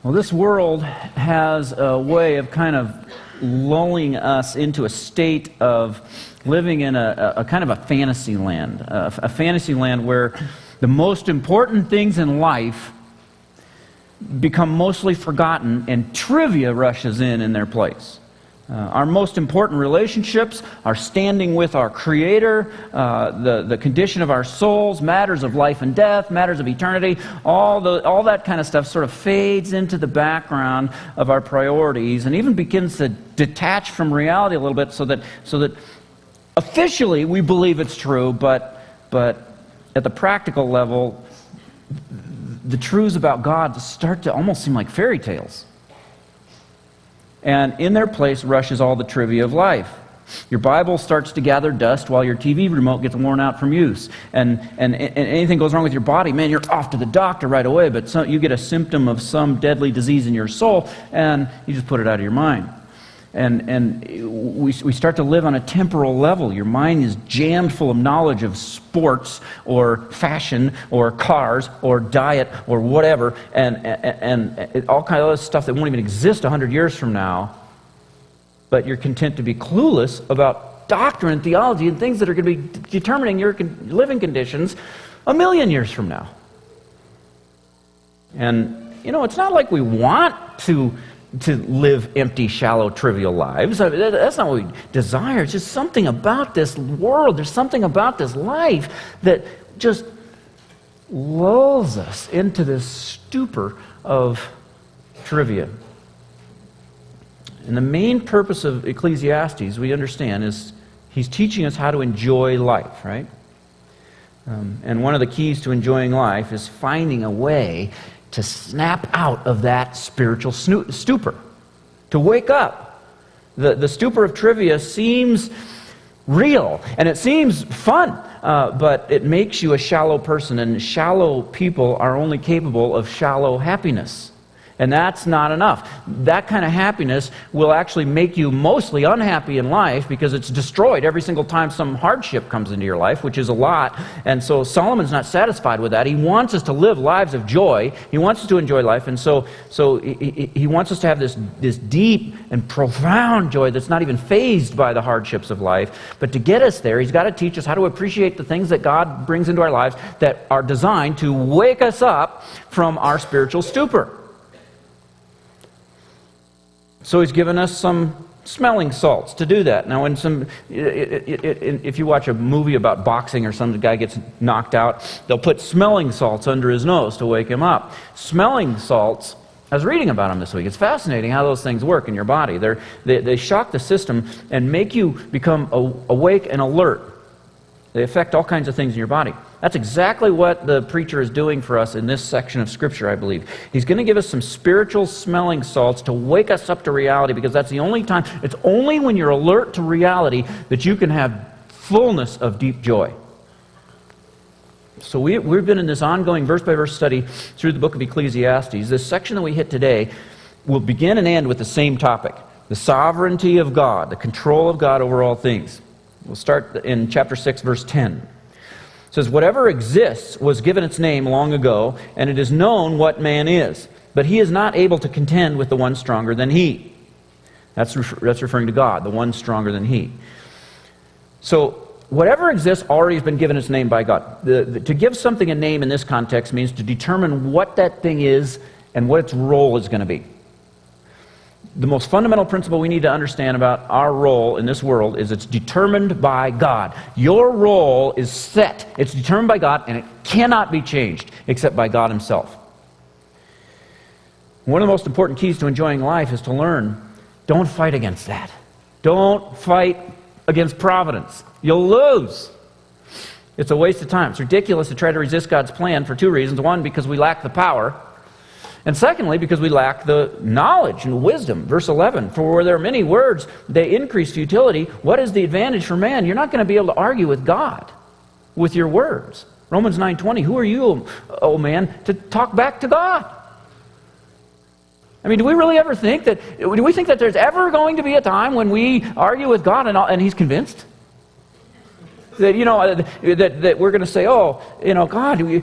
Well, this world has a way of kind of lulling us into a state of living in a kind of a fantasy land, a fantasy land where the most important things in life become mostly forgotten and trivia rushes in their place. Our most important relationships, our standing with our Creator, the condition of our souls, matters of life and death, matters of eternity, all that kind of stuff sort of fades into the background of our priorities and even begins to detach from reality a little bit so that officially we believe it's true, but at the practical level, the truths about God start to almost seem like fairy tales. And in their place rushes all the trivia of life. Your Bible starts to gather dust while your TV remote gets worn out from use. And anything goes wrong with your body, man, you're off to the doctor right away. But you get a symptom of some deadly disease in your soul, and you just put it out of your mind. And we start to live on a temporal level. Your mind is jammed full of knowledge of sports or fashion or cars or diet or whatever, and all kind of other stuff that won't even exist 100 years from now. But you're content to be clueless about doctrine and theology and things that are going to be determining your living conditions 1,000,000 years from now. And, it's not like we want to live empty, shallow, trivial lives. That's not what we desire. It's just something about this world. There's something about this life that just lulls us into this stupor of trivia. And the main purpose of Ecclesiastes, we understand, is he's teaching us how to enjoy life, right? And one of the keys to enjoying life is finding a way to snap out of that spiritual stupor, to wake up. The stupor of trivia seems real, and it seems fun, but it makes you a shallow person, and shallow people are only capable of shallow happiness. And that's not enough. That kind of happiness will actually make you mostly unhappy in life because it's destroyed every single time some hardship comes into your life, which is a lot. And so Solomon's not satisfied with that. He wants us to live lives of joy. He wants us to enjoy life. And so he wants us to have this deep and profound joy that's not even fazed by the hardships of life. But to get us there, he's got to teach us how to appreciate the things that God brings into our lives that are designed to wake us up from our spiritual stupor. So he's given us some smelling salts to do that. Now, if you watch a movie about boxing or some guy gets knocked out, they'll put smelling salts under his nose to wake him up. Smelling salts, I was reading about them this week. It's fascinating how those things work in your body. They shock the system and make you become awake and alert. They affect all kinds of things in your body. That's exactly what the preacher is doing for us in this section of Scripture, I believe. He's going to give us some spiritual smelling salts to wake us up to reality, because that's the only time, it's only when you're alert to reality that you can have fullness of deep joy. So we've been in this ongoing verse-by-verse study through the book of Ecclesiastes. This section that we hit today will begin and end with the same topic: the sovereignty of God, the control of God over all things. We'll start in chapter 6, verse 10. It says, "Whatever exists was given its name long ago, and it is known what man is. But he is not able to contend with the one stronger than he." That's referring to God, the one stronger than he. So, whatever exists already has been given its name by God. To give something a name in this context means to determine what that thing is and what its role is going to be. The most fundamental principle we need to understand about our role in this world is it's determined by God. Your role is set. It's determined by God, and it cannot be changed except by God himself. One of the most important keys to enjoying life is to learn, don't fight against that. Don't fight against providence. You'll lose. It's a waste of time. It's ridiculous to try to resist God's plan for two reasons. One, because we lack the power. And secondly, because we lack the knowledge and wisdom. Verse 11, "For where there are many words, they increase futility. What is the advantage for man?" You're not going to be able to argue with God with your words. Romans 9:20, "Who are you, O man, to talk back to God?" I mean, do we really ever think that, do we think that there's ever going to be a time when we argue with God and he's convinced? That we're going to say, God, you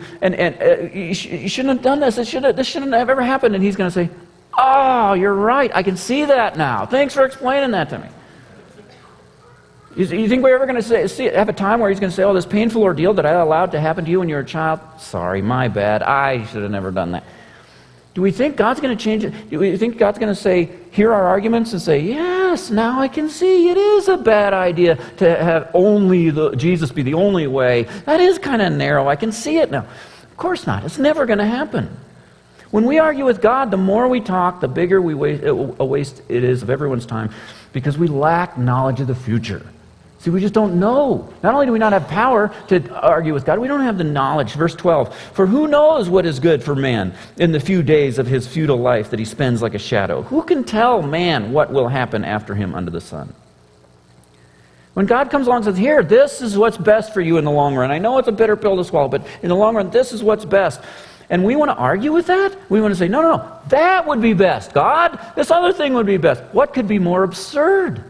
shouldn't have done this. This shouldn't have ever happened. And he's going to say, Oh, you're right. I can see that now. Thanks for explaining that to me. You think we're ever going to have a time where he's going to say, oh, this painful ordeal that I allowed to happen to you when you were a child? Sorry, my bad. I should have never done that. Do we think God's going to change it? Do we think God's going to say, hear our arguments and say, yes, now I can see it is a bad idea to have only Jesus be the only way. That is kind of narrow. I can see it now. Of course not. It's never going to happen. When we argue with God, the more we talk, the bigger a waste it is of everyone's time, because we lack knowledge of the future. See, we just don't know. Not only do we not have power to argue with God, we don't have the knowledge. Verse 12, for who knows what is good for man in the few days of his futile life that he spends like a shadow? Who can tell man what will happen after him under the sun? When God comes along and says, here, this is what's best for you in the long run. I know it's a bitter pill to swallow, but in the long run, this is what's best. And we want to argue with that? We want to say, no, that would be best, God. This other thing would be best. What could be more absurd?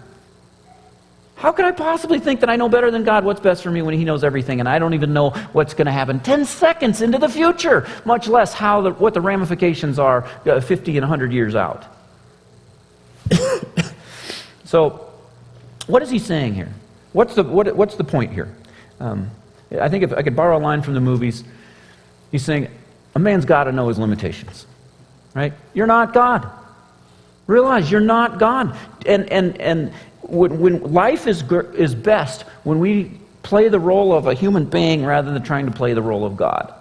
How could I possibly think that I know better than God what's best for me when he knows everything and I don't even know what's going to happen 10 seconds into the future, much less what the ramifications are 50 and 100 years out? So, what is he saying here? What's the point here? I think if I could borrow a line from the movies, he's saying, a man's got to know his limitations, right? You're not God. Realize you're not God. And when life is best when we play the role of a human being rather than trying to play the role of God.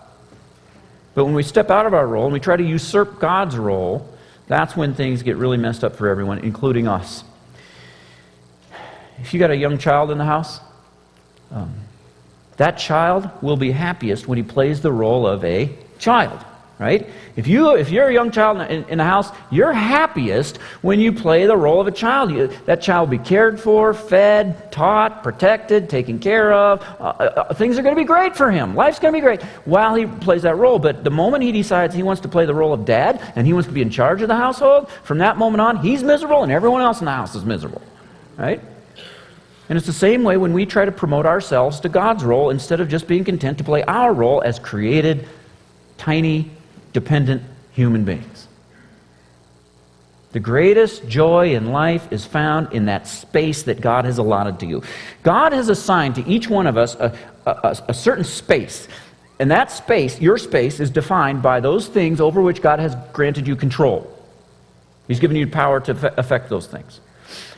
But when we step out of our role and we try to usurp God's role, that's when things get really messed up for everyone, including us. If you got a young child in the house, that child will be happiest when he plays the role of a child, right? If you're a young child in the house, you're happiest when you play the role of a child. That child will be cared for, fed, taught, protected, taken care of. Things are going to be great for him. Life's going to be great while he plays that role. But the moment he decides he wants to play the role of dad and he wants to be in charge of the household, from that moment on, he's miserable and everyone else in the house is miserable, right? And it's the same way when we try to promote ourselves to God's role instead of just being content to play our role as created, tiny, dependent human beings. The greatest joy in life is found in that space that God has allotted to you. God has assigned to each one of us a certain space. And that space, your space, is defined by those things over which God has granted you control. He's given you power to affect those things.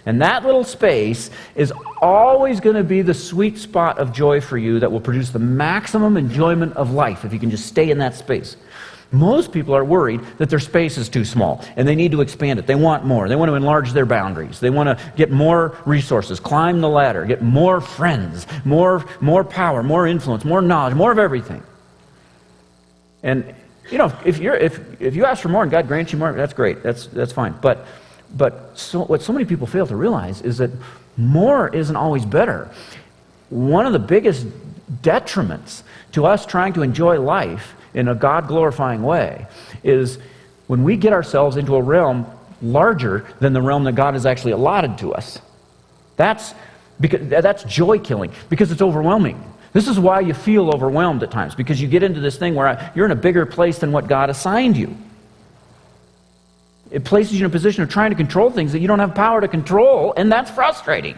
And that little space is always going to be the sweet spot of joy for you that will produce the maximum enjoyment of life if you can just stay in that space. Most people are worried that their space is too small and they need to expand it. They want more. They want to enlarge their boundaries. They want to get more resources, climb the ladder, get more friends, more power, more influence, more knowledge, more of everything. And you know, if you ask for more and God grants you more, that's great. That's fine. But what so many people fail to realize is that more isn't always better. One of the biggest detriments to us trying to enjoy life in a God-glorifying way is when we get ourselves into a realm larger than the realm that God has actually allotted to us. That's joy-killing, because it's overwhelming. This is why you feel overwhelmed at times, because you get into this thing where you're in a bigger place than what God assigned you. It places you in a position of trying to control things that you don't have power to control, and that's frustrating.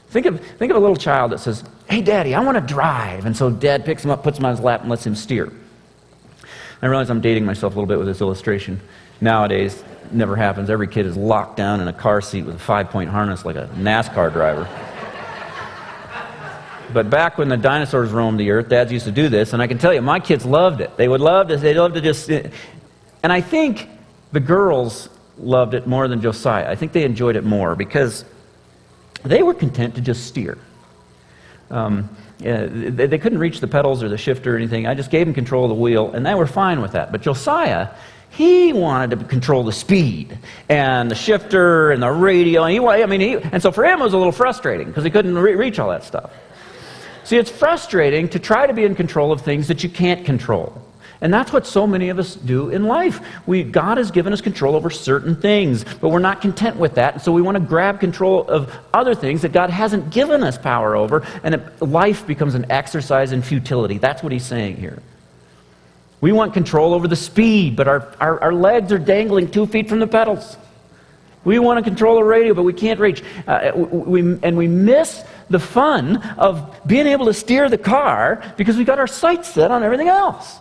Think of a little child that says, hey, Daddy, I want to drive. And so Dad picks him up, puts him on his lap, and lets him steer. I realize I'm dating myself a little bit with this illustration. Nowadays, it never happens. Every kid is locked down in a car seat with a 5-point harness like a NASCAR driver. But back when the dinosaurs roamed the earth, dads used to do this, and I can tell you, my kids loved it. They'd love to just... And I think the girls loved it more than Josiah. I think they enjoyed it more because they were content to just steer. They couldn't reach the pedals or the shifter or anything. I just gave them control of the wheel, and they were fine with that. But Josiah, he wanted to control the speed and the shifter and the radio. And so for him, it was a little frustrating because he couldn't reach all that stuff. See, it's frustrating to try to be in control of things that you can't control. And that's what so many of us do in life. God has given us control over certain things, but we're not content with that. And so we want to grab control of other things that God hasn't given us power over, and life becomes an exercise in futility. That's what he's saying here. We want control over the speed, but our legs are dangling 2 feet from the pedals. We want to control the radio, but we can't reach. We miss the fun of being able to steer the car because we got our sights set on everything else.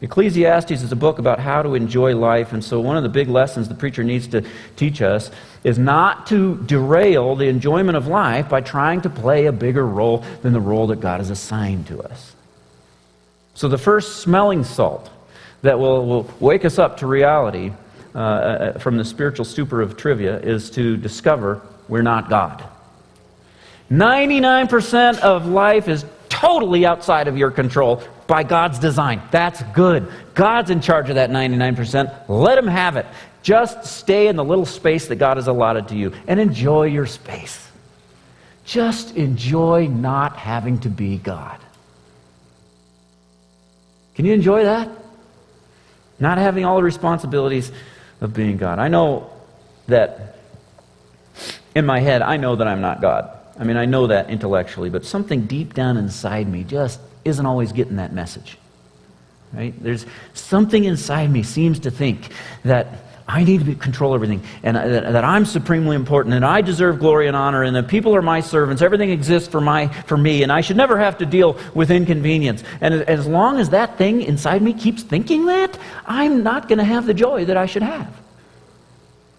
Ecclesiastes is a book about how to enjoy life, and so one of the big lessons the preacher needs to teach us is not to derail the enjoyment of life by trying to play a bigger role than the role that God has assigned to us. So the first smelling salt that will wake us up to reality from the spiritual stupor of trivia is to discover we're not God. 99% of life is totally outside of your control by God's design. That's good. God's in charge of that 99%. Let Him have it. Just stay in the little space that God has allotted to you and enjoy your space. Just enjoy not having to be God. Can you enjoy that? Not having all the responsibilities of being God. I know that in my head, I know that I'm not God. I mean, I know that intellectually, but something deep down inside me just isn't always getting that message. Right? There's something inside me seems to think that I need to control everything, and that I'm supremely important, and I deserve glory and honor, and that people are my servants. Everything exists for me, and I should never have to deal with inconvenience. And as long as that thing inside me keeps thinking that, I'm not going to have the joy that I should have.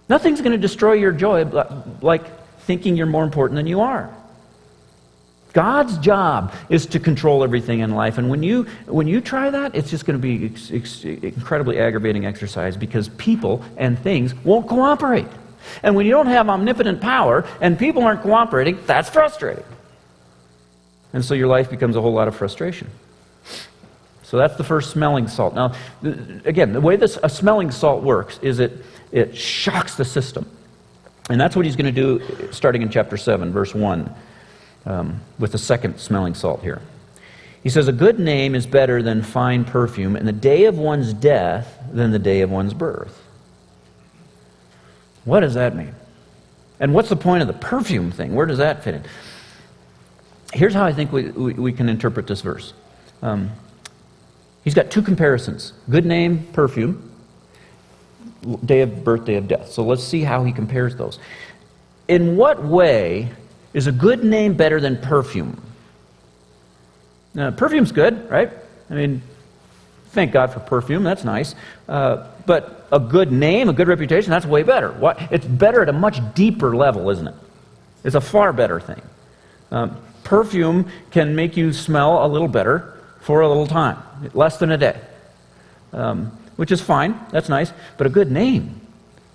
Nothing's going to destroy your joy like thinking you're more important than you are. God's job is to control everything in life, and when you try that, it's just going to be incredibly aggravating exercise because people and things won't cooperate. And when you don't have omnipotent power and people aren't cooperating, that's frustrating. And so your life becomes a whole lot of frustration. So that's the first smelling salt. Now, again, the way a smelling salt works is it shocks the system. And that's what he's going to do starting in chapter 7, verse 1. With the second smelling salt here. He says, a good name is better than fine perfume, and the day of one's death than the day of one's birth. What does that mean? And what's the point of the perfume thing? Where does that fit in? Here's how I think we can interpret this verse. He's got two comparisons. Good name, perfume, day of birth, day of death. So let's see how he compares those. In what way is a good name better than perfume? Now, perfume's good, right? I mean, thank God for perfume. That's nice. But a good name, a good reputation, that's way better. It's better at a much deeper level, isn't it? It's a far better thing. Perfume can make you smell a little better for a little time, less than a day, which is fine. That's nice. But a good name,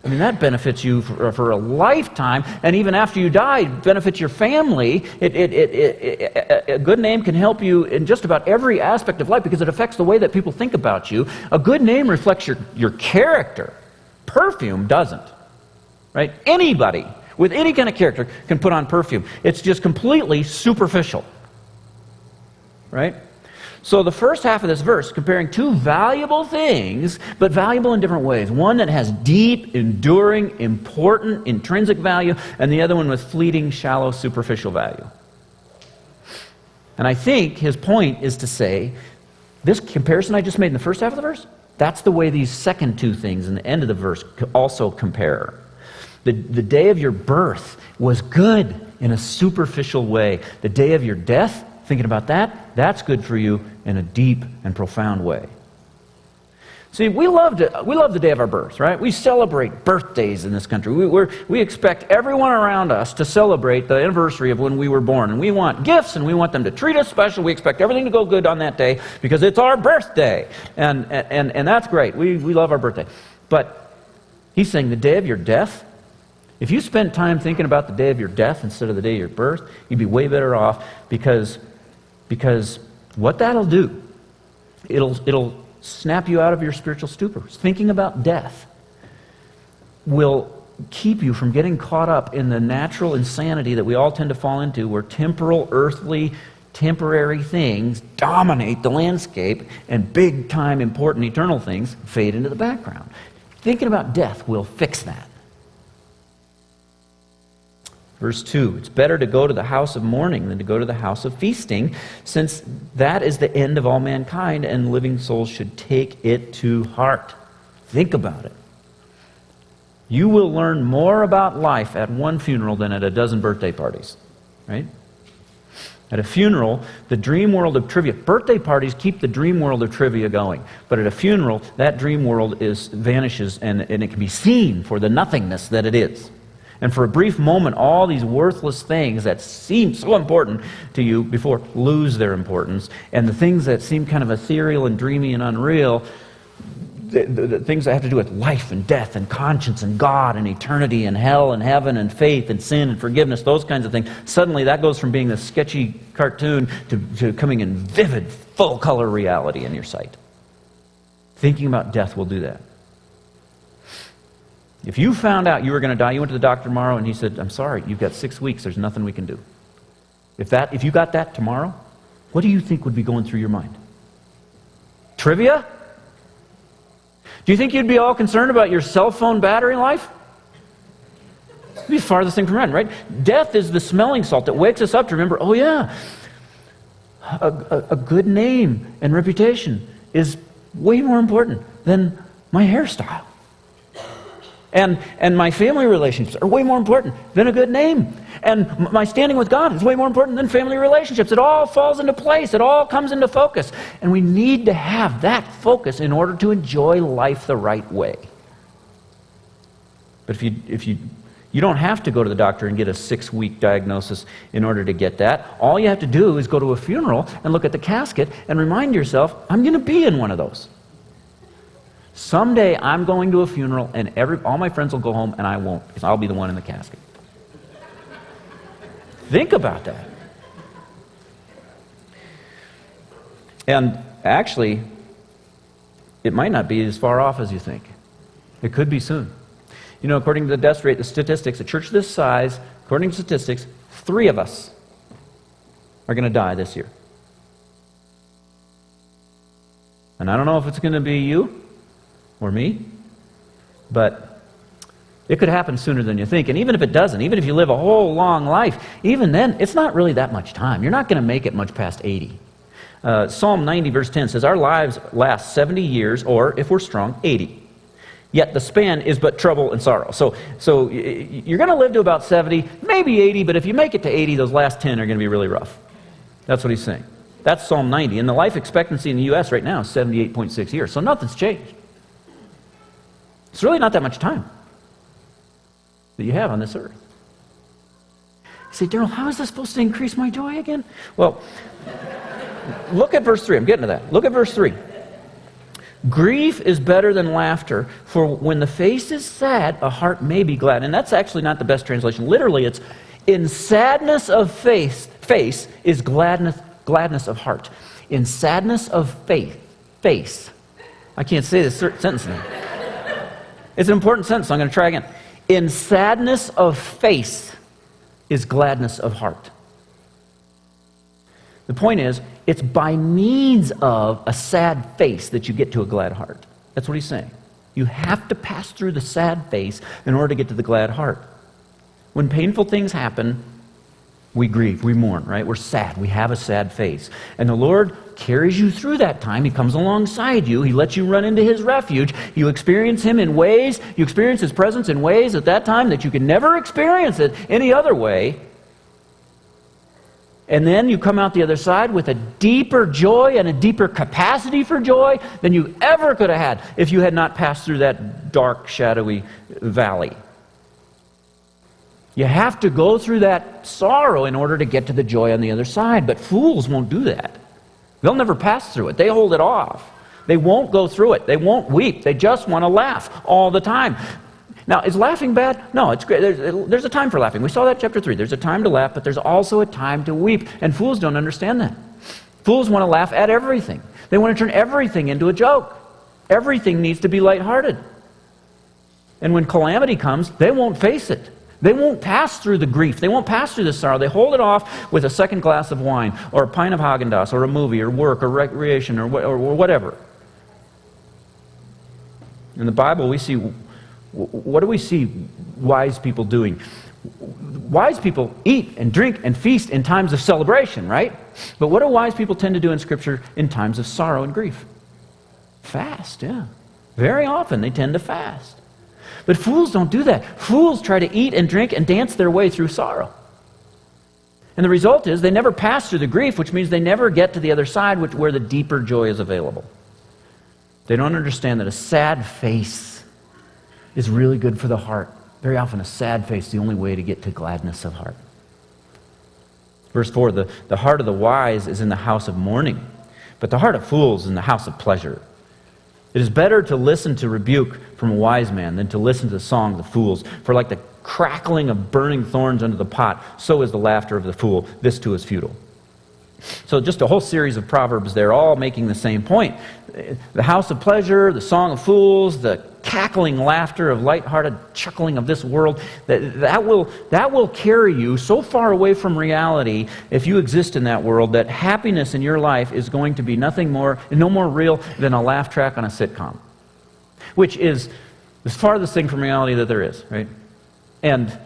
I mean, that benefits you for a lifetime, and even after you die, it benefits your family. A good name can help you in just about every aspect of life because it affects the way that people think about you. A good name reflects your character. Perfume doesn't, right? Anybody with any kind of character can put on perfume. It's just completely superficial, right? So the first half of this verse, comparing two valuable things, but valuable in different ways. One that has deep, enduring, important, intrinsic value, and the other one with fleeting, shallow, superficial value. And I think his point is to say, this comparison I just made in the first half of the verse, that's the way these second two things in the end of the verse also compare. The day of your birth was good in a superficial way. The day of your death, thinking about that, that's good for you in a deep and profound way. See, we love the day of our birth, right? We celebrate birthdays in this country. We expect everyone around us to celebrate the anniversary of when we were born. And we want gifts, and we want them to treat us special. We expect everything to go good on that day because it's our birthday. And that's great. We love our birthday. But he's saying the day of your death, if you spent time thinking about the day of your death instead of the day of your birth, you'd be way better off because what that'll do, it'll snap you out of your spiritual stupor. Thinking about death will keep you from getting caught up in the natural insanity that we all tend to fall into, where temporal, earthly, temporary things dominate the landscape and big-time, important, eternal things fade into the background. Thinking about death will fix that. Verse 2, it's better to go to the house of mourning than to go to the house of feasting, since that is the end of all mankind, and living souls should take it to heart. Think about it. You will learn more about life at one funeral than at a dozen birthday parties, right? At a funeral, the dream world of trivia, birthday parties keep the dream world of trivia going. But at a funeral, that dream world vanishes and it can be seen for the nothingness that it is. And for a brief moment, all these worthless things that seem so important to you before lose their importance. And the things that seem kind of ethereal and dreamy and unreal, the things that have to do with life and death and conscience and God and eternity and hell and heaven and faith and sin and forgiveness, those kinds of things, suddenly that goes from being a sketchy cartoon to coming in vivid, full-color reality in your sight. Thinking about death will do that. If you found out you were going to die, you went to the doctor tomorrow and he said, I'm sorry, you've got 6 weeks, there's nothing we can do. If you got that tomorrow, what do you think would be going through your mind? Trivia? Do you think you'd be all concerned about your cell phone battery life? It'd be the farthest thing from right? Death is the smelling salt that wakes us up to remember, oh yeah, a good name and reputation is way more important than my hairstyle. And my family relationships are way more important than a good name. And my standing with God is way more important than family relationships. It all falls into place. It all comes into focus. And we need to have that focus in order to enjoy life the right way. But if you don't have to go to the doctor and get a 6-week diagnosis in order to get that. All you have to do is go to a funeral and look at the casket and remind yourself, I'm going to be in one of those. Someday I'm going to a funeral and all my friends will go home and I won't, because I'll be the one in the casket. Think about that. And actually, it might not be as far off as you think. It could be soon. You know, according to the death rate, the statistics, a church this size, according to statistics, 3 of us are going to die this year. And I don't know if it's going to be you or me, but it could happen sooner than you think. And even if it doesn't, even if you live a whole long life, even then, it's not really that much time. You're not going to make it much past 80. Psalm 90, verse 10 says, our lives last 70 years, or, if we're strong, 80. Yet the span is but trouble and sorrow. So you're going to live to about 70, maybe 80, but if you make it to 80, those last 10 are going to be really rough. That's what he's saying. That's Psalm 90. And the life expectancy in the U.S. right now is 78.6 years. So nothing's changed. It's really not that much time that you have on this earth. You say, Darrell, how is this supposed to increase my joy again? Well, look at verse 3. I'm getting to that. Look at verse 3. Grief is better than laughter, for when the face is sad, a heart may be glad. And that's actually not the best translation. Literally, it's in sadness of face is gladness of heart. In sadness of face. I can't say this sentence now. It's an important sentence, so I'm going to try again. In sadness of face is gladness of heart. The point is, it's by means of a sad face that you get to a glad heart. That's what he's saying. You have to pass through the sad face in order to get to the glad heart. When painful things happen, we grieve, we mourn, right? We're sad, we have a sad face. And the Lord carries you through that time. He comes alongside you. He lets you run into His refuge. You experience Him in ways, you experience His presence in ways at that time that you can never experience it any other way. And then you come out the other side with a deeper joy and a deeper capacity for joy than you ever could have had if you had not passed through that dark, shadowy valley. You have to go through that sorrow in order to get to the joy on the other side. But fools won't do that. They'll never pass through it. They hold it off. They won't go through it. They won't weep. They just want to laugh all the time. Now, is laughing bad? No, it's great. There's a time for laughing. We saw that in chapter 3. There's a time to laugh, but there's also a time to weep. And fools don't understand that. Fools want to laugh at everything. They want to turn everything into a joke. Everything needs to be lighthearted. And when calamity comes, they won't face it. They won't pass through the grief. They won't pass through the sorrow. They hold it off with a second glass of wine, or a pint of Haagen-Dazs, or a movie, or work, or recreation, or whatever. In the Bible, we see, what do we see wise people doing? Wise people eat and drink and feast in times of celebration, right? But what do wise people tend to do in Scripture in times of sorrow and grief? Fast, yeah. Very often they tend to fast. But fools don't do that. Fools try to eat and drink and dance their way through sorrow. And the result is they never pass through the grief, which means they never get to the other side, where the deeper joy is available. They don't understand that a sad face is really good for the heart. Very often a sad face is the only way to get to gladness of heart. Verse 4, the heart of the wise is in the house of mourning, but the heart of fools is in the house of pleasure. It is better to listen to rebuke from a wise man than to listen to the songs of fools. For like the crackling of burning thorns under the pot, so is the laughter of the fool. This too is futile. So just a whole series of proverbs there, all making the same point. The house of pleasure, the song of fools, the cackling laughter of lighthearted chuckling of this world, that will carry you so far away from reality, if you exist in that world, that happiness in your life is going to be no more real than a laugh track on a sitcom, which is the farthest thing from reality that there is, right? And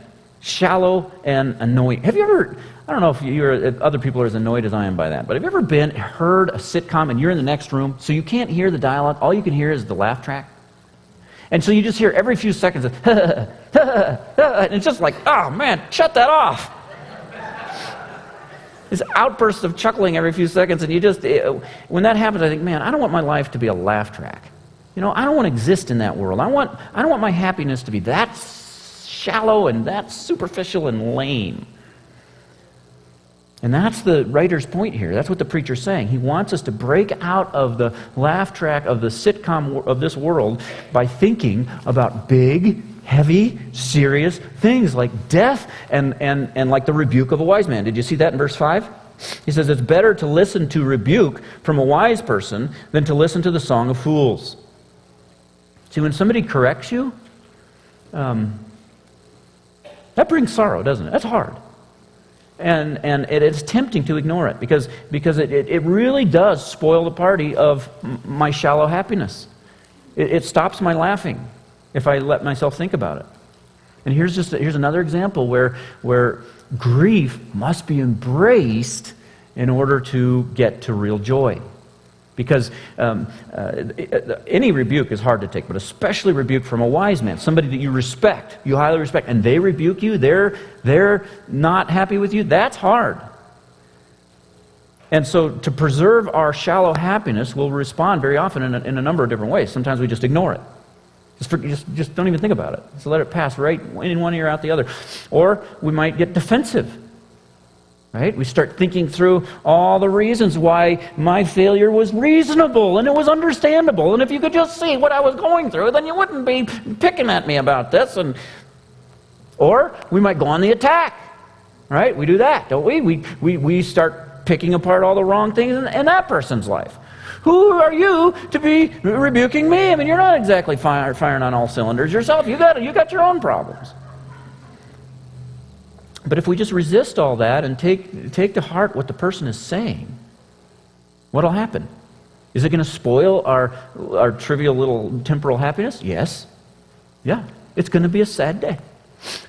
shallow and annoying. Have you ever, I don't know if other people are as annoyed as I am by that, but have you ever heard a sitcom and you're in the next room, so you can't hear the dialogue, all you can hear is the laugh track? And so you just hear every few seconds, and it's just like, oh man, shut that off. This outburst of chuckling every few seconds, and when that happens, I think, man, I don't want my life to be a laugh track. I don't want to exist in that world. I don't want my happiness to be that shallow and that superficial and lame. And that's the writer's point here. That's what the preacher's saying. He wants us to break out of the laugh track of the sitcom of this world by thinking about big, heavy, serious things like death and like the rebuke of a wise man. Did you see that in verse 5? He says it's better to listen to rebuke from a wise person than to listen to the song of fools. See, when somebody corrects you, that brings sorrow, doesn't it? That's hard. And it's tempting to ignore it because it really does spoil the party of my shallow happiness. It stops my laughing if I let myself think about it. And here's another example where grief must be embraced in order to get to real joy. Because any rebuke is hard to take, but especially rebuke from a wise man, somebody that you respect, you highly respect, and they rebuke you, they're not happy with you, that's hard. And so to preserve our shallow happiness, we'll respond very often in a number of different ways. Sometimes we just ignore it. Just don't even think about it. Just let it pass right in one ear, out the other. Or we might get defensive. Right? We start thinking through all the reasons why my failure was reasonable and it was understandable. And if you could just see what I was going through, then you wouldn't be picking at me about this. Or we might go on the attack. Right? We do that, don't we? We start picking apart all the wrong things in that person's life. Who are you to be rebuking me? I mean, you're not exactly firing on all cylinders yourself. You got your own problems. But if we just resist all that and take to heart what the person is saying, what'll happen? Is it going to spoil our trivial little temporal happiness? Yes. Yeah. It's going to be a sad day.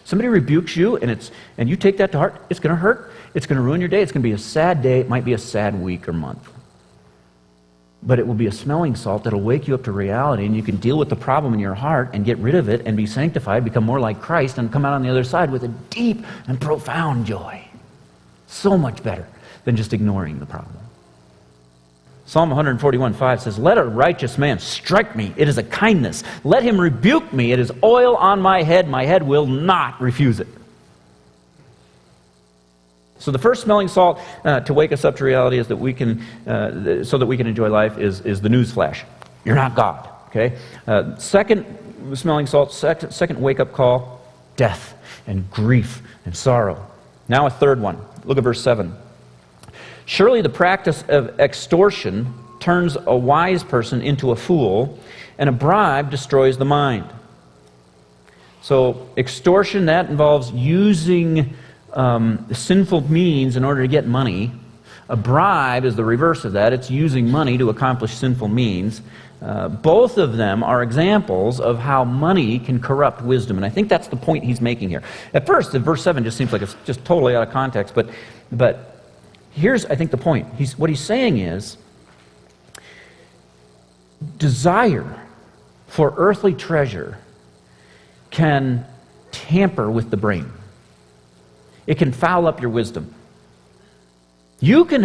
Somebody rebukes you and you take that to heart, it's going to hurt. It's going to ruin your day. It's going to be a sad day. It might be a sad week or month. But it will be a smelling salt that'll wake you up to reality, and you can deal with the problem in your heart and get rid of it and be sanctified, become more like Christ, and come out on the other side with a deep and profound joy. So much better than just ignoring the problem. Psalm 141:5 says, "Let a righteous man strike me. It is a kindness. Let him rebuke me. It is oil on my head. My head will not refuse it." So the first smelling salt to wake us up to reality is that so that we can enjoy life is the news flash. You're not God. Okay. Second smelling salt, second wake-up call, death and grief and sorrow. Now a third one. Look at verse 7. "Surely the practice of extortion turns a wise person into a fool, and a bribe destroys the mind." So extortion, that involves using sinful means in order to get money. A bribe is the reverse of that. It's using money to accomplish sinful means. Both of them are examples of how money can corrupt wisdom, and I think that's the point he's making here. At first, in verse 7 just seems like it's just totally out of context, but here's, I think, the point. What he's saying is, desire for earthly treasure can tamper with the brain. It can foul up your wisdom. You can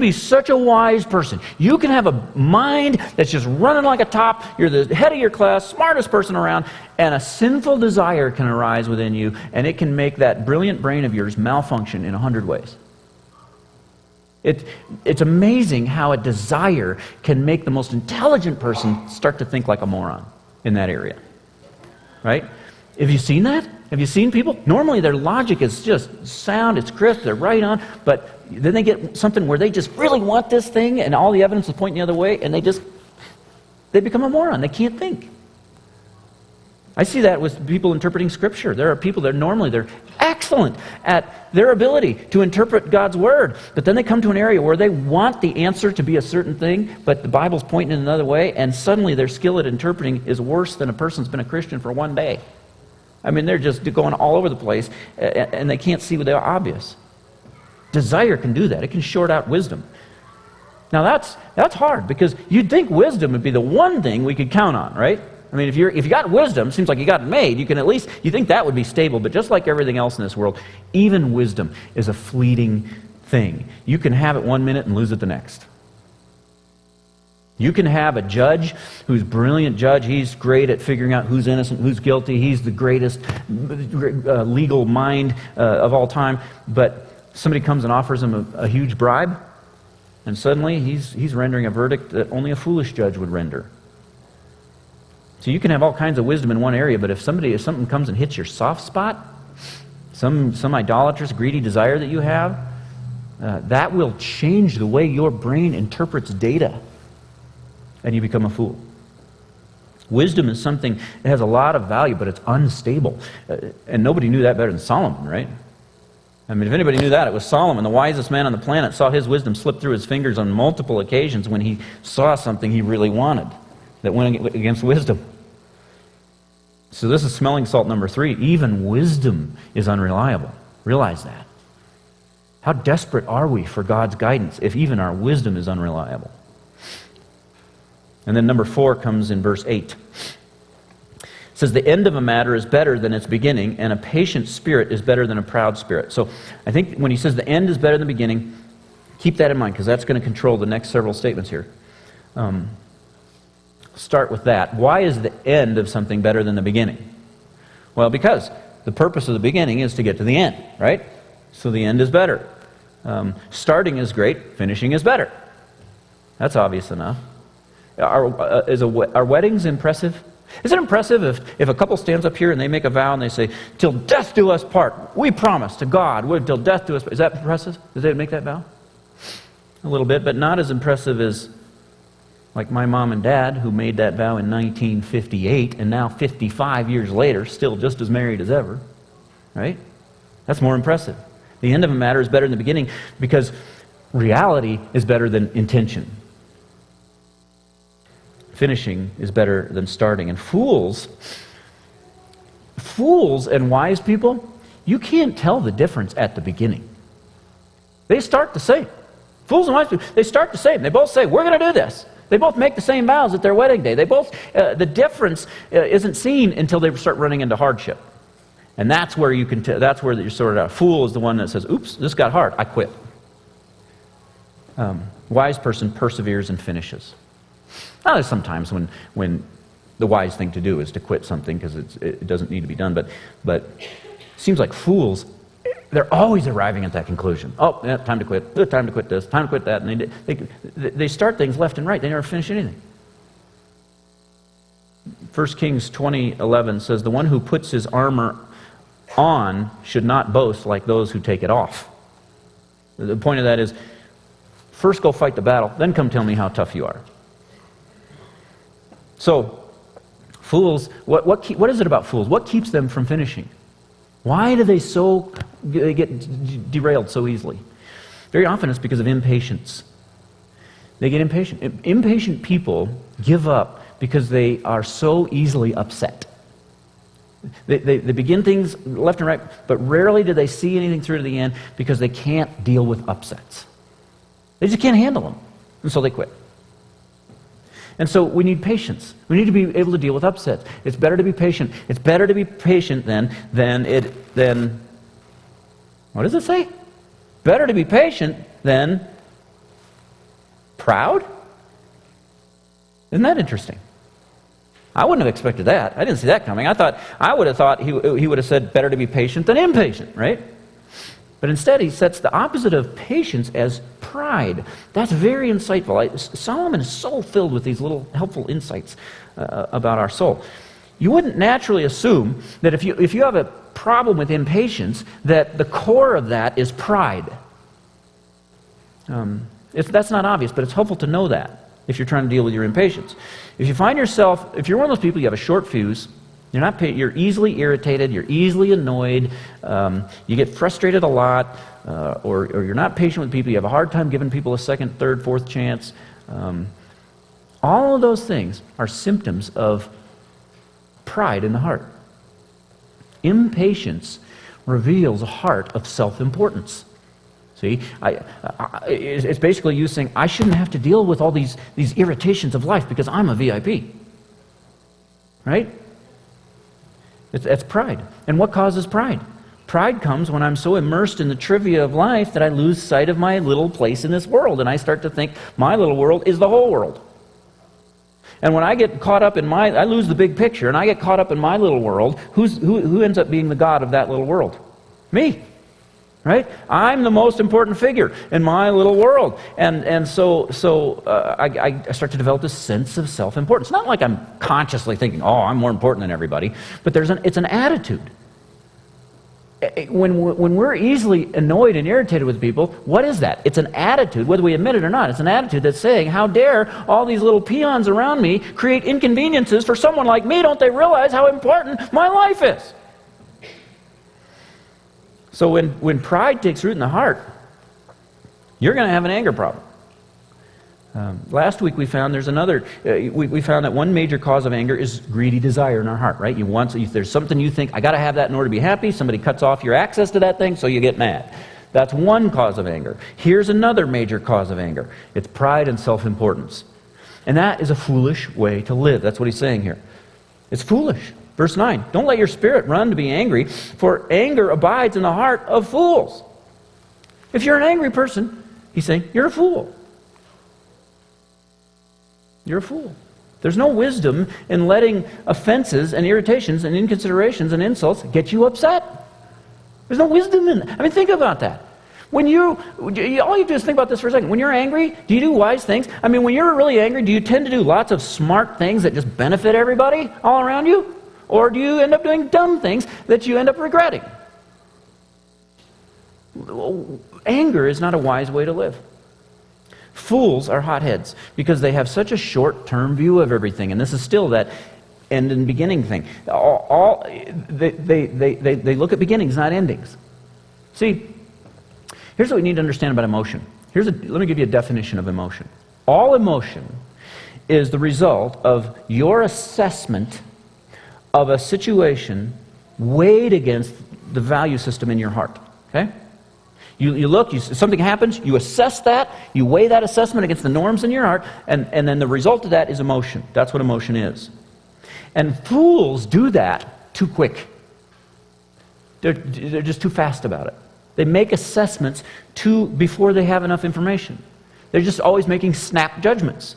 be such a wise person. You can have a mind that's just running like a top. You're the head of your class, smartest person around, and a sinful desire can arise within you, and it can make that brilliant brain of yours malfunction in 100 ways. It's amazing how a desire can make the most intelligent person start to think like a moron in that area. Right? Have you seen that? Have you seen people? Normally their logic is just sound, it's crisp, they're right on, but then they get something where they just really want this thing and all the evidence is pointing the other way, and they become a moron. They can't think. I see that with people interpreting Scripture. There are people that normally they're excellent at their ability to interpret God's Word, but then they come to an area where they want the answer to be a certain thing, but the Bible's pointing in another way, and suddenly their skill at interpreting is worse than a person's been a Christian for one day. I mean, they're just going all over the place, and they can't see the obvious. Desire can do that. It can short out wisdom. Now that's hard, because you'd think wisdom would be the one thing we could count on, right? I mean, if you got wisdom, it seems like you got it made. You think that would be stable, but just like everything else in this world, even wisdom is a fleeting thing. You can have it 1 minute and lose it the next. You can have a judge who's a brilliant judge. He's great at figuring out who's innocent, who's guilty. He's the greatest legal mind of all time. But somebody comes and offers him a huge bribe, and suddenly he's rendering a verdict that only a foolish judge would render. So you can have all kinds of wisdom in one area, but if something comes and hits your soft spot, some idolatrous, greedy desire that you have, that will change the way your brain interprets data. And you become a fool. Wisdom is something that has a lot of value, but it's unstable. And nobody knew that better than Solomon, right? I mean, if anybody knew that, it was Solomon, the wisest man on the planet, saw his wisdom slip through his fingers on multiple occasions when he saw something he really wanted that went against wisdom. So this is smelling salt number 3. Even wisdom is unreliable. Realize that. How desperate are we for God's guidance if even our wisdom is unreliable? And then number 4 comes in verse 8. It says, the end of a matter is better than its beginning, and a patient spirit is better than a proud spirit. So I think when he says the end is better than the beginning, keep that in mind, because that's going to control the next several statements here. Start with that. Why is the end of something better than the beginning? Well, because the purpose of the beginning is to get to the end, right? So the end is better. Starting is great, finishing is better. That's obvious enough. Are weddings impressive? Is it impressive if a couple stands up here and they make a vow and they say, till death do us part, we promise to God, till death do us part. Is that impressive? Did they make that vow? A little bit, but not as impressive as like my mom and dad, who made that vow in 1958, and now 55 years later, still just as married as ever. Right? That's more impressive. The end of a matter is better than the beginning, because reality is better than intention. Finishing is better than starting. And fools and wise people, you can't tell the difference at the beginning. They start the same. Fools and wise people, they start the same. They both say, we're going to do this. They both make the same vows at their wedding day. They both, the difference isn't seen until they start running into hardship. And that's where you can that's where you're sorted out. Fool is the one that says, oops, this got hard, I quit. Wise person perseveres and finishes. Now, there's sometimes when the wise thing to do is to quit something because it doesn't need to be done, but it seems like fools, they're always arriving at that conclusion. Oh, yeah, time to quit, time to quit this, time to quit that, and they start things left and right. They never finish anything. 1 Kings 20:11 says, the one who puts his armor on should not boast like those who take it off. The point of that is, first go fight the battle, then come tell me how tough you are. So, fools, what is it about fools? What keeps them from finishing? Why do they get derailed so easily? Very often it's because of impatience. They get impatient. Impatient people give up because they are so easily upset. They begin things left and right, but rarely do they see anything through to the end because they can't deal with upsets. They just can't handle them, and so they quit. And so we need patience. We need to be able to deal with upsets. It's better to be patient. It's better to be patient than what does it say? Better to be patient than proud? Isn't that interesting? I wouldn't have expected that. I didn't see that coming. I would have thought he would have said better to be patient than impatient, right? But instead he sets the opposite of patience as pride. That's very insightful. Solomon is so filled with these little helpful insights about our soul. You wouldn't naturally assume that if you have a problem with impatience, that the core of that is pride. That's not obvious, but it's helpful to know that if you're trying to deal with your impatience. If you find yourself, if you're one of those people, you have a short fuse, you're easily irritated, you're easily annoyed, you get frustrated a lot, or you're not patient with people, you have a hard time giving people a second, third, fourth chance. All of those things are symptoms of pride in the heart. Impatience reveals a heart of self-importance. See, it's basically you saying, I shouldn't have to deal with all these irritations of life because I'm a VIP. Right? That's pride. And what causes pride? Pride comes when I'm so immersed in the trivia of life that I lose sight of my little place in this world, and I start to think my little world is the whole world. And when I get caught up in I lose the big picture, and I get caught up in my little world, who ends up being the god of that little world? Me. Right? I'm the most important figure in my little world. And so I start to develop this sense of self-importance. Not like I'm consciously thinking, oh, I'm more important than everybody, but it's an attitude. When we're easily annoyed and irritated with people, what is that? It's an attitude, whether we admit it or not. It's an attitude that's saying, how dare all these little peons around me create inconveniences for someone like me? Don't they realize how important my life is? So when pride takes root in the heart, you're going to have an anger problem. Last week we found there's another. We found that one major cause of anger is greedy desire in our heart. Right? If there's something you think I got to have that in order to be happy, somebody cuts off your access to that thing, so you get mad. That's one cause of anger. Here's another major cause of anger. It's pride and self-importance, and that is a foolish way to live. That's what he's saying here. It's foolish. Verse 9, don't let your spirit run to be angry, for anger abides in the heart of fools. If you're an angry person, he's saying, you're a fool. You're a fool. There's no wisdom in letting offenses and irritations and inconsiderations and insults get you upset. There's no wisdom in that. I mean, think about that. All you have to do is think about this for a second. When you're angry, do you do wise things? I mean, when you're really angry, do you tend to do lots of smart things that just benefit everybody all around you? Or do you end up doing dumb things that you end up regretting? Anger is not a wise way to live. Fools are hotheads because they have such a short-term view of everything. And this is still that end and beginning thing. They look at beginnings, not endings. See, here's what we need to understand about emotion. Let me give you a definition of emotion. All emotion is the result of your assessment of a situation weighed against the value system in your heart. Okay? You look, something happens, you assess that, you weigh that assessment against the norms in your heart, and then the result of that is emotion. That's what emotion is. And fools do that too quick. They're just too fast about it. They make assessments before they have enough information. They're just always making snap judgments.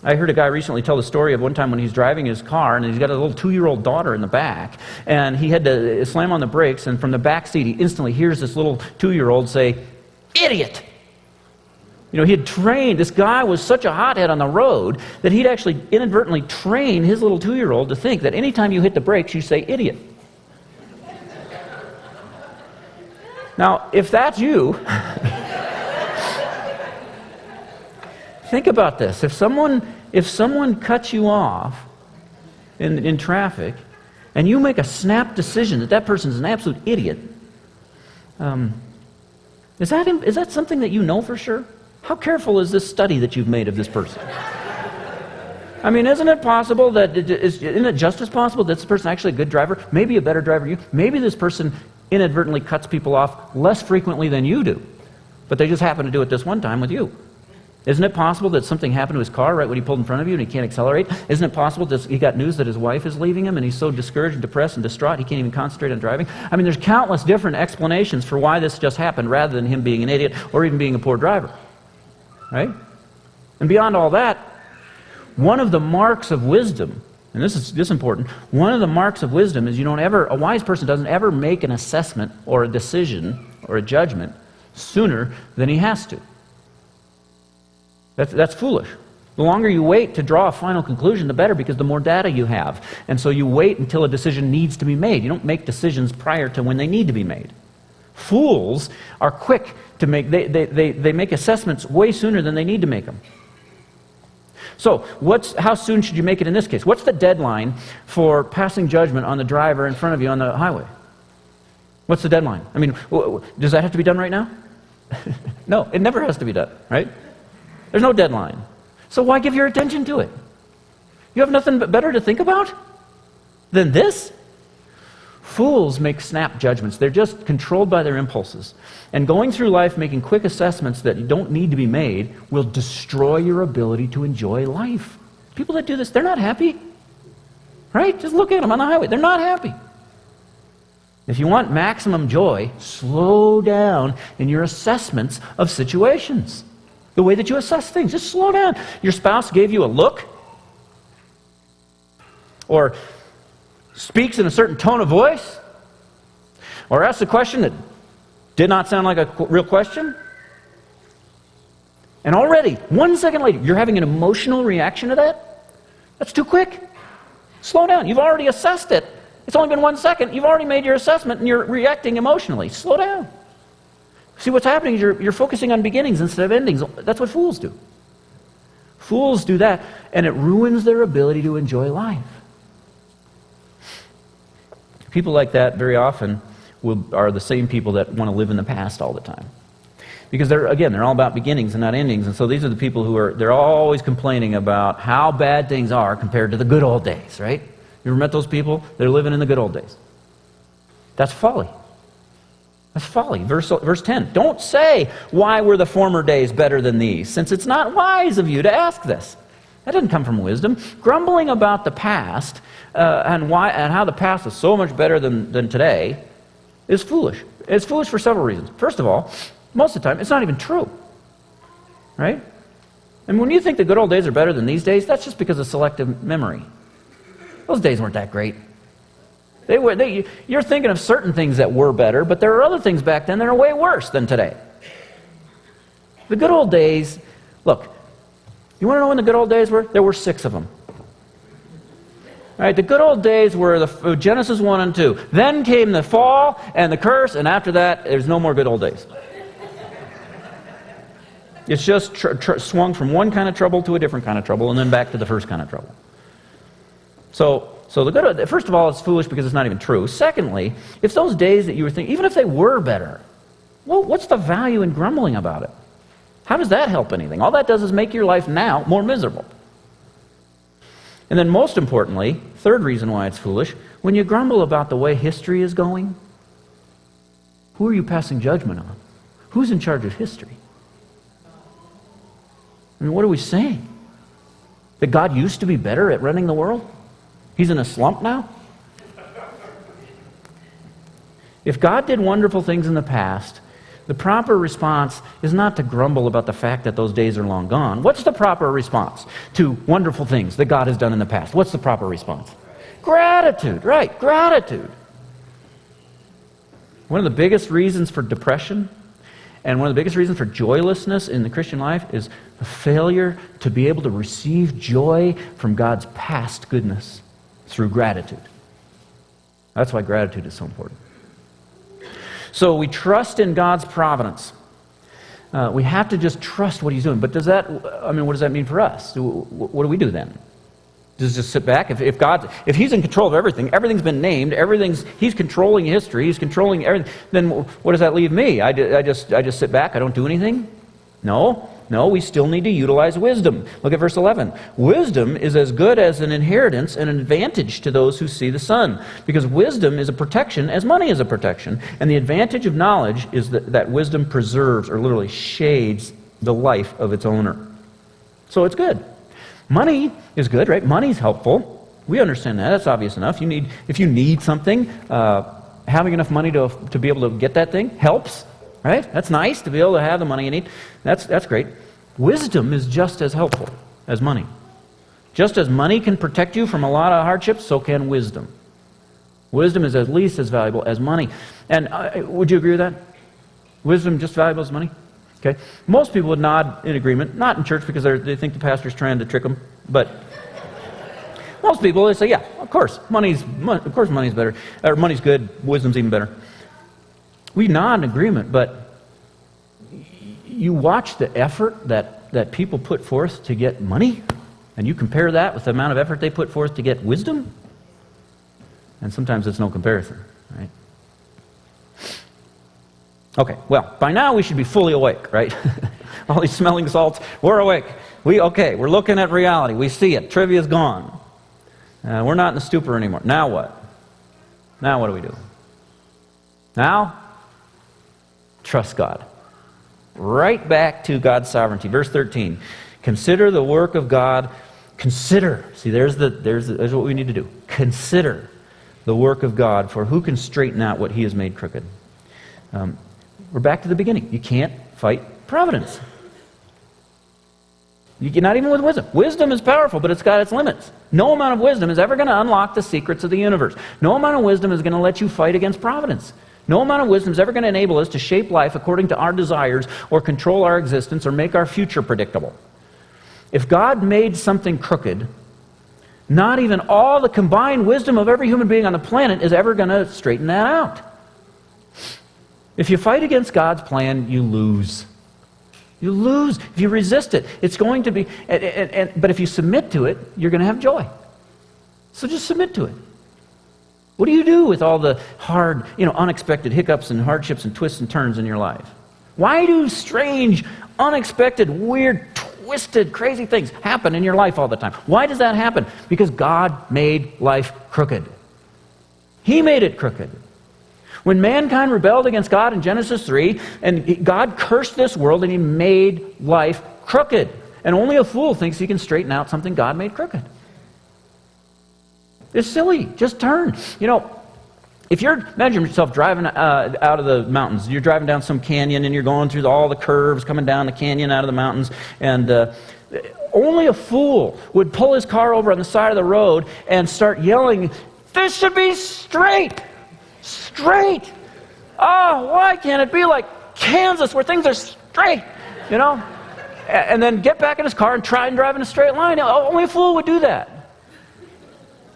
I heard a guy recently tell the story of one time when he's driving his car and he's got a little 2-year-old daughter in the back, and he had to slam on the brakes, and from the back seat he instantly hears this little 2-year-old say, "Idiot!" You know, this guy was such a hothead on the road that he'd actually inadvertently trained his little 2-year-old to think that anytime you hit the brakes, you say, "Idiot." Now, if that's you, think about this. If someone cuts you off in traffic, and you make a snap decision that person's an absolute idiot, Is that something that you know for sure? How careful is this study that you've made of this person? I mean, isn't it possible isn't it just as possible that this person actually a good driver, maybe a better driver than you? Maybe this person inadvertently cuts people off less frequently than you do, but they just happen to do it this one time with you. Isn't it possible that something happened to his car right when he pulled in front of you and he can't accelerate? Isn't it possible that he got news that his wife is leaving him and he's so discouraged and depressed and distraught he can't even concentrate on driving? I mean, there's countless different explanations for why this just happened rather than him being an idiot or even being a poor driver. Right? And beyond all that, one of the marks of wisdom, and this is important, one of the marks of wisdom is a wise person doesn't ever make an assessment or a decision or a judgment sooner than he has to. That's foolish. The longer you wait to draw a final conclusion, the better, because the more data you have. And so you wait until a decision needs to be made. You don't make decisions prior to when they need to be made. Fools are quick to make, they make assessments way sooner than they need to make them. So how soon should you make it in this case? What's the deadline for passing judgment on the driver in front of you on the highway? What's the deadline? I mean, does that have to be done right now? No, it never has to be done, right? There's no deadline. So why give your attention to it? You have nothing better to think about than this? Fools make snap judgments. They're just controlled by their impulses. And going through life making quick assessments that don't need to be made will destroy your ability to enjoy life. People that do this, they're not happy. Right? Just look at them on the highway. They're not happy. If you want maximum joy, slow down in your assessments of situations. The way that you assess things, just slow down. Your spouse gave you a look, or speaks in a certain tone of voice, or asks a question that did not sound like a real question, and already, 1 second later, you're having an emotional reaction to that? That's too quick. Slow down. You've already assessed it. It's only been 1 second. You've already made your assessment, and you're reacting emotionally. Slow down. See, what's happening is you're focusing on beginnings instead of endings. That's what fools do. Fools do that, and it ruins their ability to enjoy life. People like that very often are the same people that want to live in the past all the time. Because they're all about beginnings and not endings. And so these are the people they're always complaining about how bad things are compared to the good old days, right? You ever met those people? They're living in the good old days. That's folly. That's folly. Verse 10. Don't say, why were the former days better than these, since it's not wise of you to ask this. That doesn't come from wisdom. Grumbling about the past and how the past is so much better than today is foolish. It's foolish for several reasons. First of all, most of the time, it's not even true. Right? And when you think the good old days are better than these days, that's just because of selective memory. Those days weren't that great. You're thinking of certain things that were better, but there are other things back then that are way worse than today. The good old days, look, you want to know when the good old days were? There were 6 of them. All right, the good old days were Genesis 1 and 2. Then came the fall and the curse, and after that, there's no more good old days. It's just swung from one kind of trouble to a different kind of trouble, and then back to the first kind of trouble. So first of all, it's foolish because it's not even true. Secondly, if those days that you were thinking, even if they were better, well, what's the value in grumbling about it? How does that help anything? All that does is make your life now more miserable. And then most importantly, third reason why it's foolish, when you grumble about the way history is going, who are you passing judgment on? Who's in charge of history? I mean, what are we saying? That God used to be better at running the world? He's in a slump now? If God did wonderful things in the past, the proper response is not to grumble about the fact that those days are long gone. What's the proper response to wonderful things that God has done in the past? What's the proper response? Gratitude, right, gratitude. One of the biggest reasons for depression and one of the biggest reasons for joylessness in the Christian life is the failure to be able to receive joy from God's past goodness through gratitude. That's why gratitude is so important. So we trust in God's providence. We have to just trust what He's doing. But what does that mean for us? What do we do then? Just sit back. If he's in control of everything, everything's been named, he's controlling history, he's controlling everything, then what does that leave me? I just sit back, I don't do anything? No, we still need to utilize wisdom. Look at verse 11. Wisdom is as good as an inheritance and an advantage to those who see the sun, because wisdom is a protection as money is a protection. And the advantage of knowledge is that wisdom preserves, or literally shades, the life of its owner. So it's good. Money is good, right? Money's helpful. We understand that. That's obvious enough. If you need something, having enough money to be able to get that thing helps, right? That's nice to be able to have the money you need. That's great. Wisdom is just as helpful as money. Just as money can protect you from a lot of hardships, so can wisdom. Wisdom is at least as valuable as money. And would you agree with that? Wisdom just valuable as money? Okay. Most people would nod in agreement, not in church because they think the pastor's trying to trick them, but most people, they say, yeah, of course money's better, or money's good, wisdom's even better. We nod in agreement, but you watch the effort that people put forth to get money, and you compare that with the amount of effort they put forth to get wisdom, and sometimes it's no comparison, right? Okay, well, by now we should be fully awake, right? All these smelling salts, we're awake. We're looking at reality. We see it. Trivia's gone. We're not in the stupor anymore. Now what? Now what do we do? Now, trust God. Right back to God's sovereignty. Verse 13. Consider the work of God. Consider. See, there's what we need to do. Consider the work of God, for who can straighten out what He has made crooked? We're back to the beginning. You can't fight providence. Not even with wisdom. Wisdom is powerful, but it's got its limits. No amount of wisdom is ever going to unlock the secrets of the universe. No amount of wisdom is going to let you fight against providence. No amount of wisdom is ever going to enable us to shape life according to our desires or control our existence or make our future predictable. If God made something crooked, not even all the combined wisdom of every human being on the planet is ever going to straighten that out. If you fight against God's plan, you lose. You lose. If you resist it, it's going to be... but if you submit to it, you're going to have joy. So just submit to it. What do you do with all the hard, unexpected hiccups and hardships and twists and turns in your life? Why do strange, unexpected, weird, twisted, crazy things happen in your life all the time? Why does that happen? Because God made life crooked. He made it crooked. When mankind rebelled against God in Genesis 3, and God cursed this world, and He made life crooked. And only a fool thinks he can straighten out something God made crooked. It's silly. Just turn. If you're, imagine yourself driving out of the mountains. You're driving down some canyon, and you're going through all the curves coming down the canyon out of the mountains, and only a fool would pull his car over on the side of the road and start yelling, "This should be straight! Straight! Oh, why can't it be like Kansas where things are straight?" And then get back in his car and try and drive in a straight line. Only a fool would do that.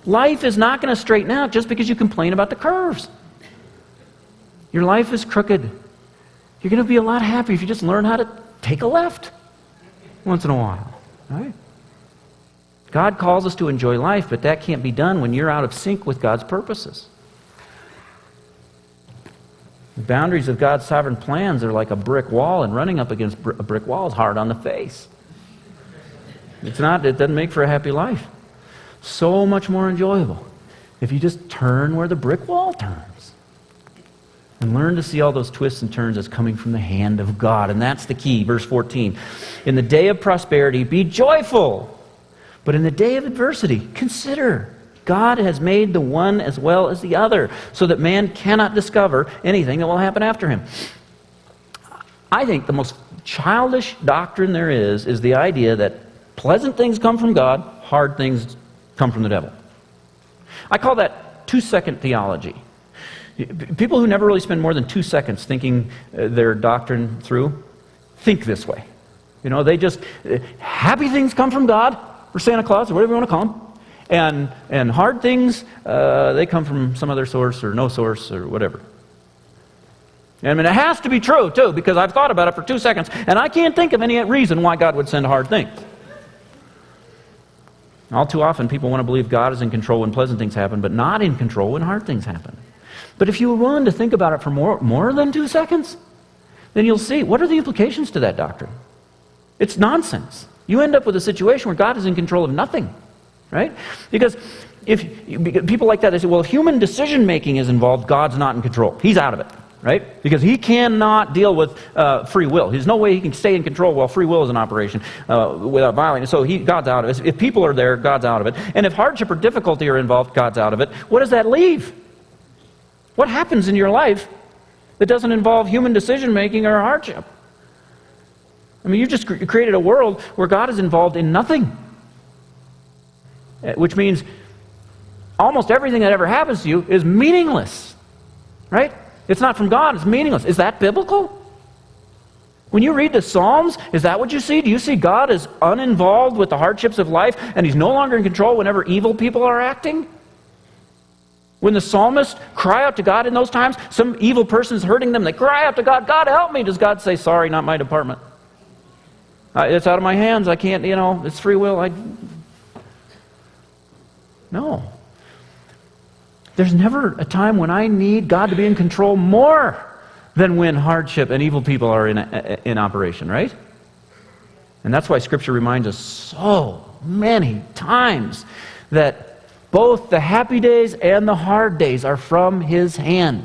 Life is not going to straighten out just because you complain about the curves. Your life is crooked. You're going to be a lot happier if you just learn how to take a left once in a while. Right? God calls us to enjoy life, but that can't be done when you're out of sync with God's purposes. The boundaries of God's sovereign plans are like a brick wall, and running up against a brick wall is hard on the face. It doesn't make for a happy life. So much more enjoyable if you just turn where the brick wall turns and learn to see all those twists and turns as coming from the hand of God. And that's the key. Verse 14. In the day of prosperity, be joyful. But in the day of adversity, consider God has made the one as well as the other, so that man cannot discover anything that will happen after him. I think the most childish doctrine there is the idea that pleasant things come from God, hard things come from the devil. I call that 2-second theology. People who never really spend more than 2 seconds thinking their doctrine through think this way. They just, happy things come from God, or Santa Claus, or whatever you want to call them. And hard things, they come from some other source or no source or whatever. It has to be true, too, because I've thought about it for 2 seconds, and I can't think of any reason why God would send hard things. All too often, people want to believe God is in control when pleasant things happen, but not in control when hard things happen. But if you were willing to think about it for more than 2 seconds, then you'll see, what are the implications to that doctrine? It's nonsense. You end up with a situation where God is in control of nothing, right? Because people like that, they say, well, if human decision-making is involved, God's not in control. He's out of it, right? Because he cannot deal with free will. There's no way he can stay in control while free will is in operation without violating it. So God's out of it. If people are there, God's out of it. And if hardship or difficulty are involved, God's out of it. What does that leave? What happens in your life that doesn't involve human decision-making or hardship? I mean, you've just created a world where God is involved in nothing. Which means almost everything that ever happens to you is meaningless. Right? It's not from God, it's meaningless. Is that biblical? When you read the Psalms, is that what you see? Do you see God as uninvolved with the hardships of life and he's no longer in control whenever evil people are acting? When the psalmists cry out to God in those times, some evil person is hurting them, they cry out to God, God help me. Does God say, sorry, not my department? It's out of my hands. I can't, it's free will. No. There's never a time when I need God to be in control more than when hardship and evil people are in operation, right? And that's why Scripture reminds us so many times that both the happy days and the hard days are from His hand.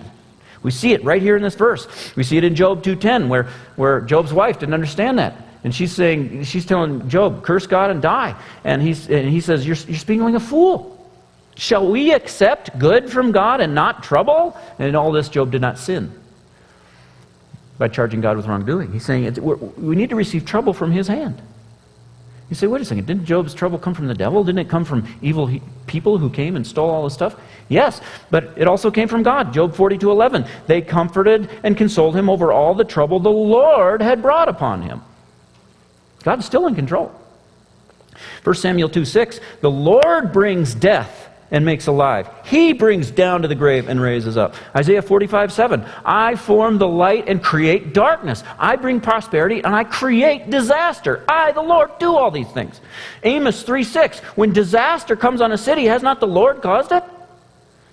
We see it right here in this verse. We see it in Job 2:10, where Job's wife didn't understand that. And she's telling Job, curse God and die. And he says, you're speaking like a fool. Shall we accept good from God and not trouble? And in all this, Job did not sin by charging God with wrongdoing. He's saying we need to receive trouble from His hand. You say, wait a second, didn't Job's trouble come from the devil? Didn't it come from evil people who came and stole all his stuff? Yes, but it also came from God. Job 42:11. They comforted and consoled him over all the trouble the Lord had brought upon him. God's still in control. 1 Samuel 2:6, the Lord brings death and makes alive. He brings down to the grave and raises up. Isaiah 45:7, I form the light and create darkness. I bring prosperity and I create disaster. I, the Lord, do all these things. Amos 3:6, when disaster comes on a city, has not the Lord caused it?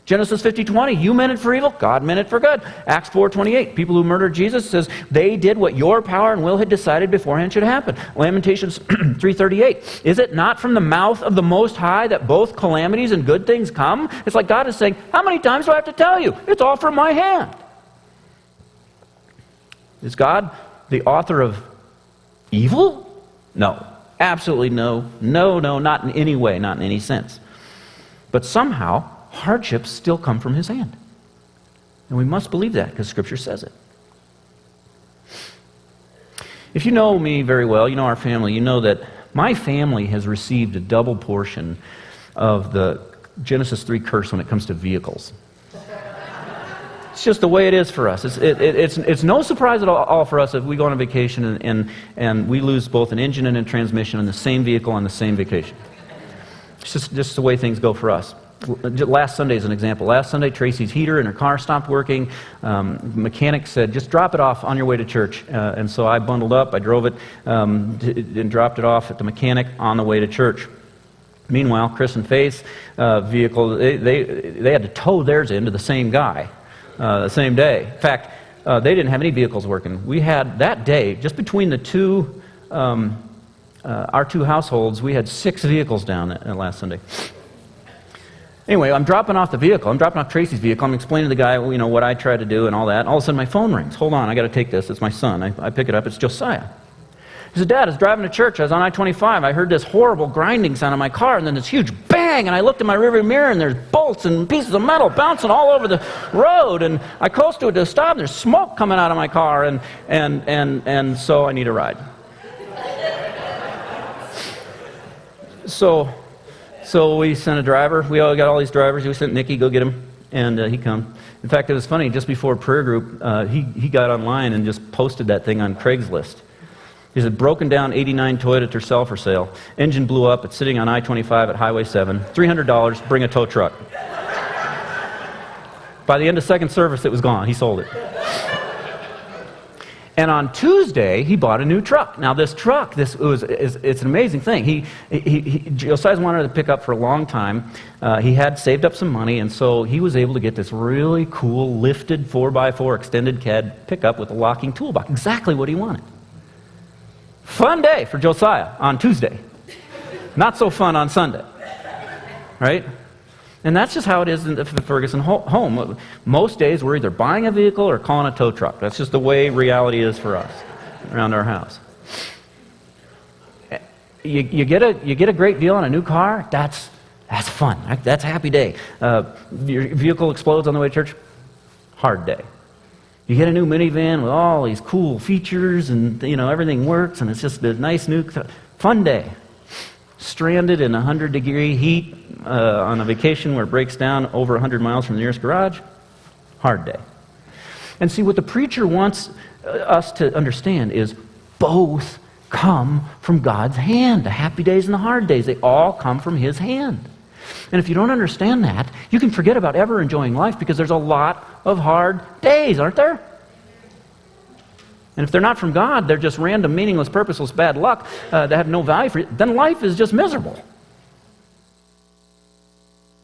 Genesis 50:20, you meant it for evil, God meant it for good. Acts 4:28, people who murdered Jesus says they did what your power and will had decided beforehand should happen. Lamentations 3:38, is it not from the mouth of the Most High that both calamities and good things come? It's like God is saying, how many times do I have to tell you? It's all from my hand. Is God the author of evil? No, absolutely no. No, not in any way, not in any sense. But somehow, hardships still come from His hand. And we must believe that because Scripture says it. If you know me very well, you know our family, you know that my family has received a double portion of the Genesis 3 curse when it comes to vehicles. It's just the way it is for us. It's no surprise at all for us if we go on a vacation and we lose both an engine and a transmission in the same vehicle on the same vacation. It's just the way things go for us. Last Sunday is an example. Last Sunday, Tracy's heater in her car stopped working. Mechanic said, just drop it off on your way to church. And so I bundled up, I drove it, and dropped it off at the mechanic on the way to church. Meanwhile, Chris and Faith's vehicle, they had to tow theirs into the same guy the same day. In fact, they didn't have any vehicles working. We had that day, just between the two, our two households, we had 6 vehicles down last Sunday. Anyway, I'm dropping off the vehicle. I'm dropping off Tracy's vehicle. I'm explaining to the guy, what I tried to do and all that. And all of a sudden, my phone rings. Hold on, I got to take this. It's my son. I pick it up. It's Josiah. He said, Dad, I was driving to church. I was on I-25. I heard this horrible grinding sound in my car, and then this huge bang, and I looked in my rearview mirror, and there's bolts and pieces of metal bouncing all over the road, and I coast to it to stop, and there's smoke coming out of my car, and so I need a ride. So we sent a driver. We all got all these drivers. We sent Nicky, go get him, and he come. In fact, it was funny. Just before prayer group, he got online and just posted that thing on Craigslist. He said, broken down 89 Toyota Tercel for sale. Engine blew up. It's sitting on I-25 at Highway 7. $300, bring a tow truck. By the end of second service, it was gone. He sold it. And on Tuesday, he bought a new truck. Now, this truck, it's an amazing thing. Josiah's wanted to pick up for a long time. He had saved up some money, and so he was able to get this really cool lifted 4x4 extended cab pickup with a locking toolbox. Exactly what he wanted. Fun day for Josiah on Tuesday. Not so fun on Sunday. Right? And that's just how it is in the Ferguson home. Most days we're either buying a vehicle or calling a tow truck. That's just the way reality is for us around our house. You get a great deal on a new car. That's fun. That's a happy day. Your vehicle explodes on the way to church. Hard day. You get a new minivan with all these cool features, and everything works, and it's just a nice new fun day. Stranded in 100-degree heat on a vacation where it breaks down over 100 miles from the nearest garage, hard day. And see, what the preacher wants us to understand is both come from God's hand. The happy days and the hard days, they all come from His hand. And if you don't understand that, you can forget about ever enjoying life, because there's a lot of hard days, aren't there? And if they're not from God, they're just random, meaningless, purposeless bad luck that have no value for you, then life is just miserable.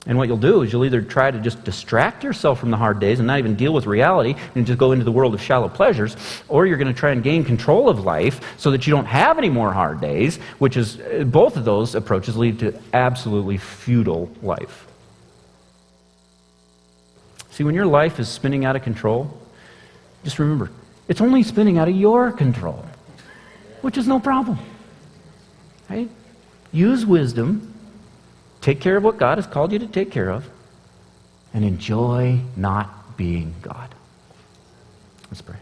And what you'll do is you'll either try to just distract yourself from the hard days and not even deal with reality and just go into the world of shallow pleasures, or you're going to try and gain control of life so that you don't have any more hard days, which is, both of those approaches lead to absolutely futile life. See, when your life is spinning out of control, just remember, it's only spinning out of your control, which is no problem. Right? Use wisdom, take care of what God has called you to take care of, and enjoy not being God. Let's pray.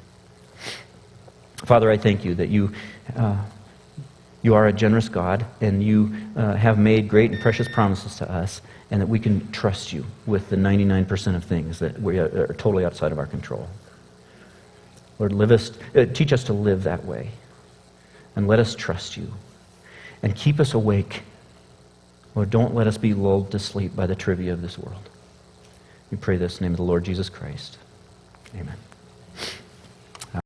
Father, I thank you that you are a generous God, and you have made great and precious promises to us, and that we can trust you with the 99% of things that are totally outside of our control. Lord, teach us to live that way, and let us trust you, and keep us awake. Lord, don't let us be lulled to sleep by the trivia of this world. We pray this in the name of the Lord Jesus Christ. Amen.